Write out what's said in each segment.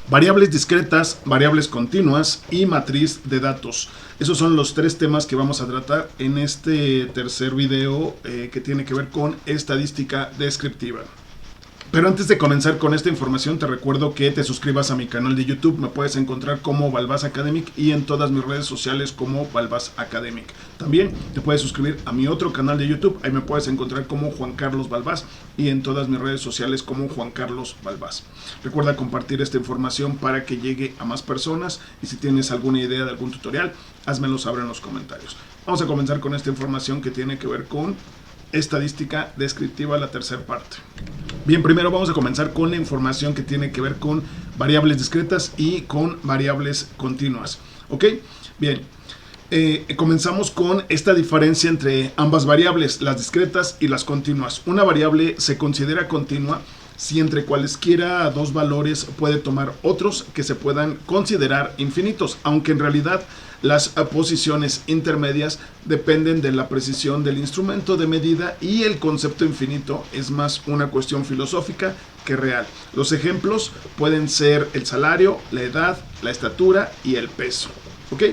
Variables discretas, variables continuas y matriz de datos. Esos son los tres temas que vamos a tratar en este tercer video que tiene que ver con estadística descriptiva. Pero antes de comenzar con esta información, te recuerdo que te suscribas a mi canal de YouTube. Me puedes encontrar como Balbás Academic y en todas mis redes sociales como Balbás Academic. También te puedes suscribir a mi otro canal de YouTube. Ahí me puedes encontrar como Juan Carlos Balbás y en todas mis redes sociales como Juan Carlos Balbás. Recuerda compartir esta información para que llegue a más personas y si tienes alguna idea de algún tutorial, házmelo saber en los comentarios. Vamos a comenzar con esta información que tiene que ver con estadística descriptiva, la tercera parte. Bien, primero vamos a comenzar con la información que tiene que ver con variables discretas y con variables continuas. ¿Ok? Bien, comenzamos con esta diferencia entre ambas variables, las discretas y las continuas. Una variable se considera continua si entre cualesquiera dos valores puede tomar otros que se puedan considerar infinitos, aunque en realidad las posiciones intermedias dependen de la precisión del instrumento de medida y el concepto infinito es más una cuestión filosófica que real. Los ejemplos pueden ser el salario, la edad, la estatura y el peso. ¿Ok?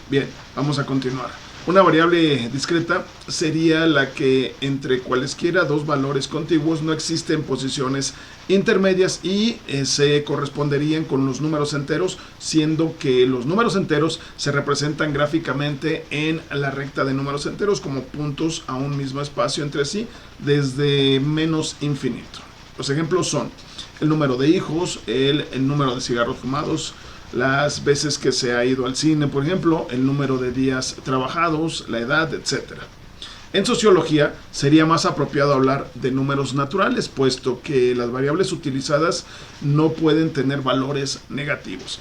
Bien, vamos a continuar. Una variable discreta sería la que entre cualesquiera dos valores contiguos no existen posiciones intermedias y se corresponderían con los números enteros, siendo que los números enteros se representan gráficamente en la recta de números enteros como puntos a un mismo espacio entre sí desde menos infinito. Los ejemplos son el número de hijos, el número de cigarros fumados, las veces que se ha ido al cine, por ejemplo, el número de días trabajados, la edad, etc. En sociología sería más apropiado hablar de números naturales, puesto que las variables utilizadas no pueden tener valores negativos.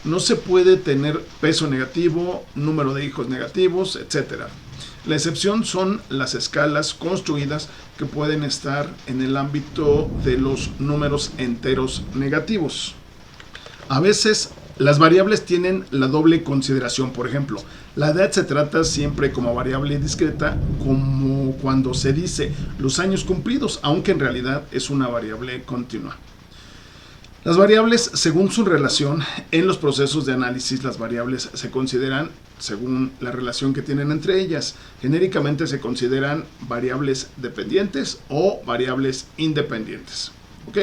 No se puede tener peso negativo, número de hijos negativos, etc. La excepción son las escalas construidas que pueden estar en el ámbito de los números enteros negativos. A veces las variables tienen la doble consideración. Por ejemplo, la edad se trata siempre como variable discreta, como cuando se dice los años cumplidos, aunque en realidad es una variable continua. Las variables, según su relación en los procesos de análisis, las variables se consideran según la relación que tienen entre ellas. Genéricamente se consideran variables dependientes o variables independientes. ¿Ok?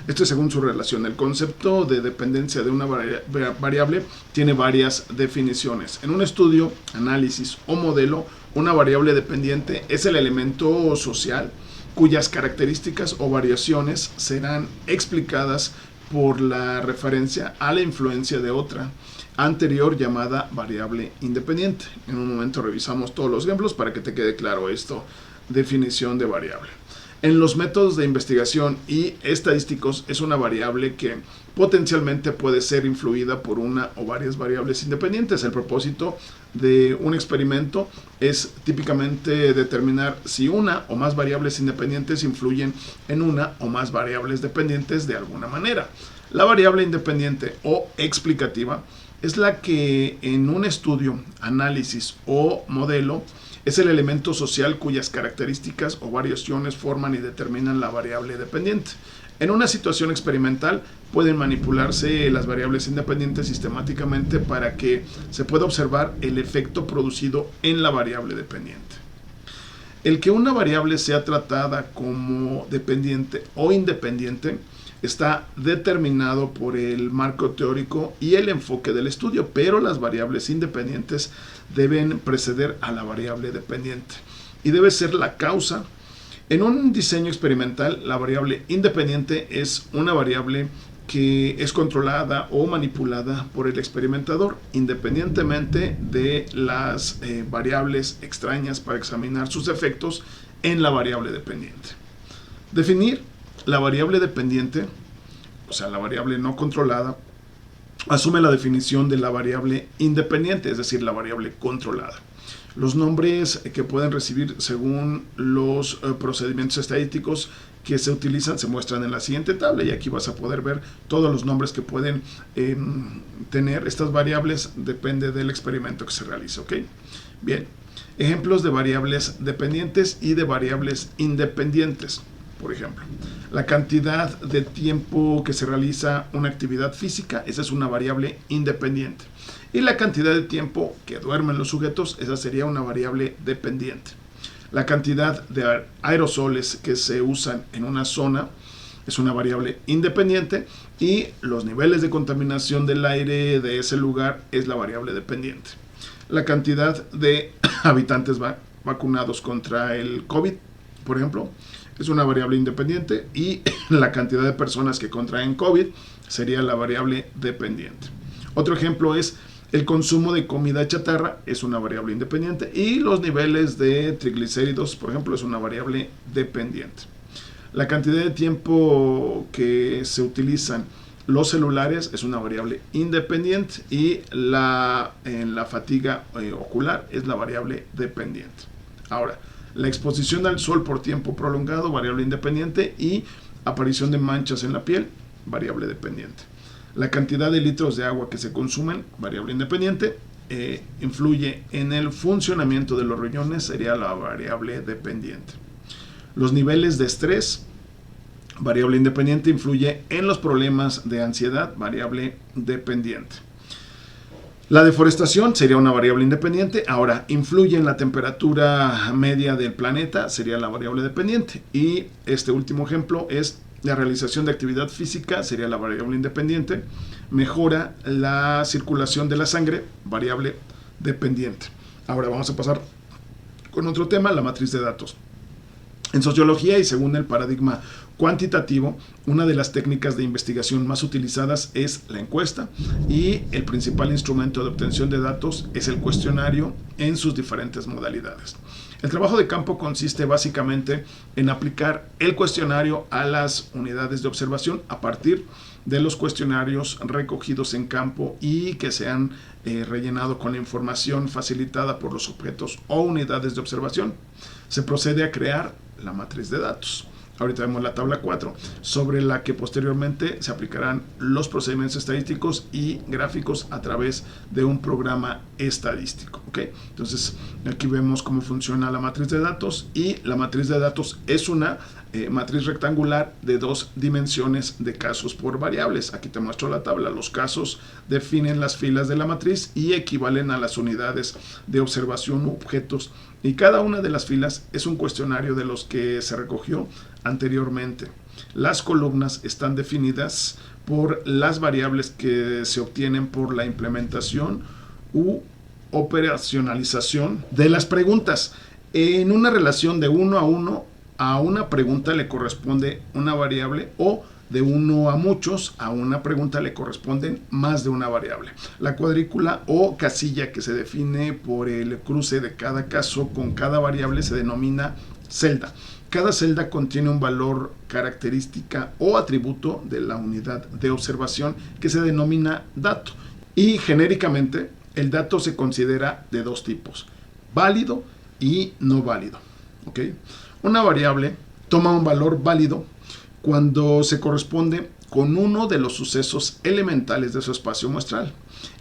Esto es según su relación. El concepto de dependencia de una variable tiene varias definiciones. En un estudio, análisis o modelo, una variable dependiente es el elemento social cuyas características o variaciones serán explicadas por la referencia a la influencia de otra anterior llamada variable independiente. En un momento revisamos todos los ejemplos para que te quede claro esto, definición de variable. En los métodos de investigación y estadísticos es una variable que potencialmente puede ser influida por una o varias variables independientes. El propósito de un experimento es típicamente determinar si una o más variables independientes influyen en una o más variables dependientes de alguna manera. La variable independiente o explicativa es la que en un estudio, análisis o modelo es el elemento social cuyas características o variaciones forman y determinan la variable dependiente. En una situación experimental pueden manipularse las variables independientes sistemáticamente para que se pueda observar el efecto producido en la variable dependiente. El que una variable sea tratada como dependiente o independiente está determinado por el marco teórico y el enfoque del estudio, pero las variables independientes deben preceder a la variable dependiente y debe ser la causa. En un diseño experimental, la variable independiente es una variable que es controlada o manipulada por el experimentador, independientemente de las variables extrañas para examinar sus efectos en la variable dependiente. Definir la variable dependiente, o sea, la variable no controlada, asume la definición de la variable independiente, es decir, la variable controlada. Los nombres que pueden recibir según los procedimientos estadísticos que se utilizan se muestran en la siguiente tabla y aquí vas a poder ver todos los nombres que pueden tener estas variables, depende del experimento que se realice. ¿Ok? Bien, ejemplos de variables dependientes y de variables independientes. por ejemplo. La cantidad de tiempo que se realiza una actividad física, esa es una variable independiente. Y la cantidad de tiempo que duermen los sujetos, esa sería una variable dependiente. La cantidad de aerosoles que se usan en una zona es una variable independiente, y los niveles de contaminación del aire de ese lugar es la variable dependiente. La cantidad de habitantes vacunados contra el COVID, por ejemplo, es una variable independiente, y la cantidad de personas que contraen COVID sería la variable dependiente. Otro ejemplo es el consumo de comida chatarra, es una variable independiente, y los niveles de triglicéridos, por ejemplo, es una variable dependiente. La cantidad de tiempo que se utilizan los celulares es una variable independiente, y en la fatiga ocular es la variable dependiente. Ahora, la exposición al sol por tiempo prolongado, variable independiente, y aparición de manchas en la piel, variable dependiente. La cantidad de litros de agua que se consumen, variable independiente. Influye en el funcionamiento de los riñones, sería la variable dependiente. Los niveles de estrés, variable independiente, influye en los problemas de ansiedad, variable dependiente. La deforestación sería una variable independiente. Ahora, influye en la temperatura media del planeta, sería la variable dependiente. Y este último ejemplo es la realización de actividad física, sería la variable independiente. Mejora la circulación de la sangre, variable dependiente. Ahora vamos a pasar con otro tema, la matriz de datos. En sociología, y según el paradigma cuantitativo, una de las técnicas de investigación más utilizadas es la encuesta, y el principal instrumento de obtención de datos es el cuestionario en sus diferentes modalidades. El trabajo de campo consiste básicamente en aplicar el cuestionario a las unidades de observación a partir de los cuestionarios recogidos en campo y que se han rellenado con la información facilitada por los objetos o unidades de observación. Se procede a crear la matriz de datos. Ahorita vemos la tabla 4, sobre la que posteriormente se aplicarán los procedimientos estadísticos y gráficos a través de un programa estadístico. ¿Okay? Entonces, aquí vemos cómo funciona la matriz de datos, y la matriz de datos es una matriz rectangular de 2 dimensiones de casos por variables. Aquí te muestro la tabla. Los casos definen las filas de la matriz y equivalen a las unidades de observación u objetos, y cada una de las filas es un cuestionario de los que se recogió anteriormente. Las columnas están definidas por las variables que se obtienen por la implementación u operacionalización de las preguntas. En una relación de 1 a 1, a una pregunta le corresponde una variable, o de 1 a muchos, a una pregunta le corresponden más de una variable. La cuadrícula o casilla que se define por el cruce de cada caso con cada variable se denomina celda. Cada celda contiene un valor, característica o atributo de la unidad de observación que se denomina dato. Y genéricamente, el dato se considera de 2 tipos: válido y no válido. ¿Okay? Una variable toma un valor válido cuando se corresponde con uno de los sucesos elementales de su espacio muestral.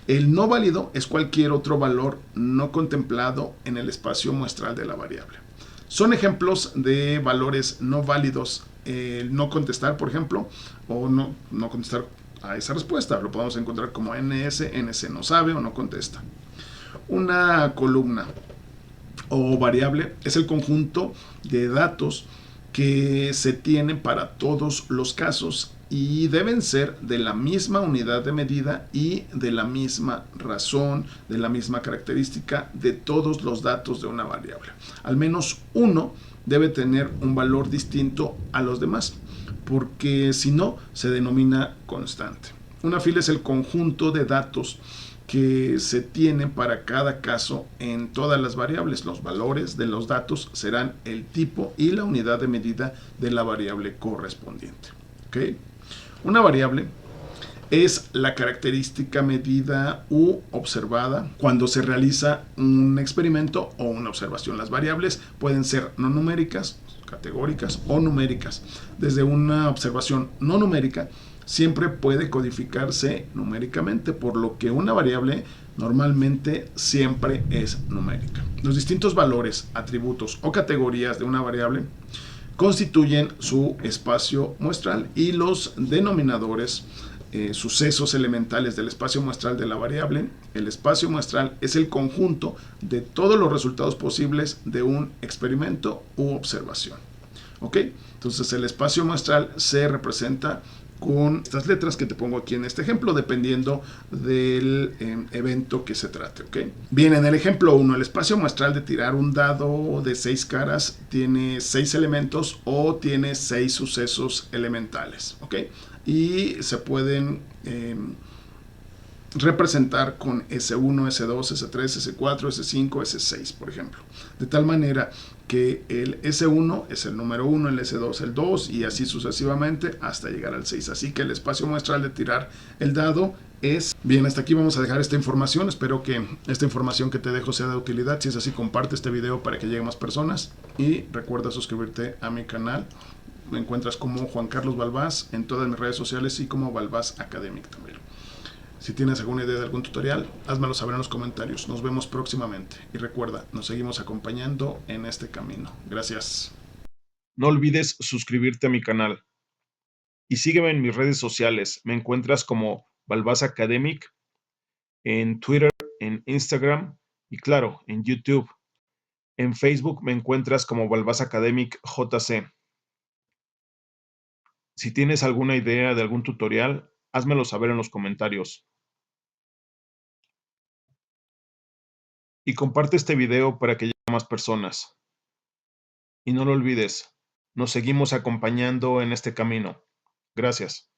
El no válido es cualquier otro valor no contemplado en el espacio muestral de la variable. Son ejemplos de valores no válidos el no contestar, por ejemplo, o no contestar a esa respuesta. Lo podemos encontrar como NS no sabe o no contesta. Una columna o variable es el conjunto de datos que se tienen para todos los casos y deben ser de la misma unidad de medida y de la misma razón, de la misma característica de todos los datos de una variable. Al menos uno debe tener un valor distinto a los demás, porque si no, se denomina constante. Una fila es el conjunto de datos que se tienen para cada caso en todas las variables. Los valores de los datos serán el tipo y la unidad de medida de la variable correspondiente. ¿Okay? Una variable es la característica medida u observada cuando se realiza un experimento o una observación. Las variables pueden ser no numéricas, categóricas o numéricas. Desde una observación no numérica siempre puede codificarse numéricamente, por lo que una variable normalmente siempre es numérica. Los distintos valores, atributos o categorías de una variable constituyen su espacio muestral y los denominadores, sucesos elementales del espacio muestral de la variable. El espacio muestral es el conjunto de todos los resultados posibles de un experimento u observación. ¿Ok? Entonces el espacio muestral se representa con estas letras que te pongo aquí en este ejemplo, dependiendo del evento que se trate. ¿Ok? Bien, en el ejemplo 1, el espacio muestral de tirar un dado de 6 caras tiene 6 elementos o tiene 6 sucesos elementales. ¿Ok? Y se pueden representar con S1, S2, S3, S4, S5, S6, por ejemplo. De tal manera que el S1 es el número 1, el S2 el 2 y así sucesivamente hasta llegar al 6. Así que el espacio muestral de tirar el dado es... Bien, hasta aquí vamos a dejar esta información. Espero que esta información que te dejo sea de utilidad. Si es así, comparte este video para que lleguen más personas y recuerda suscribirte a mi canal. Me encuentras como Juan Carlos Balbás en todas mis redes sociales y como Balbás Academic también. Si tienes alguna idea de algún tutorial, házmelo saber en los comentarios. Nos vemos próximamente. Y recuerda, nos seguimos acompañando en este camino. Gracias. No olvides suscribirte a mi canal. Y sígueme en mis redes sociales. Me encuentras como Balbás Academic en Twitter, en Instagram y claro, en YouTube. En Facebook me encuentras como Balbás Academic JC. Si tienes alguna idea de algún tutorial, házmelo saber en los comentarios. Y comparte este video para que llegue a más personas. Y no lo olvides, nos seguimos acompañando en este camino. Gracias.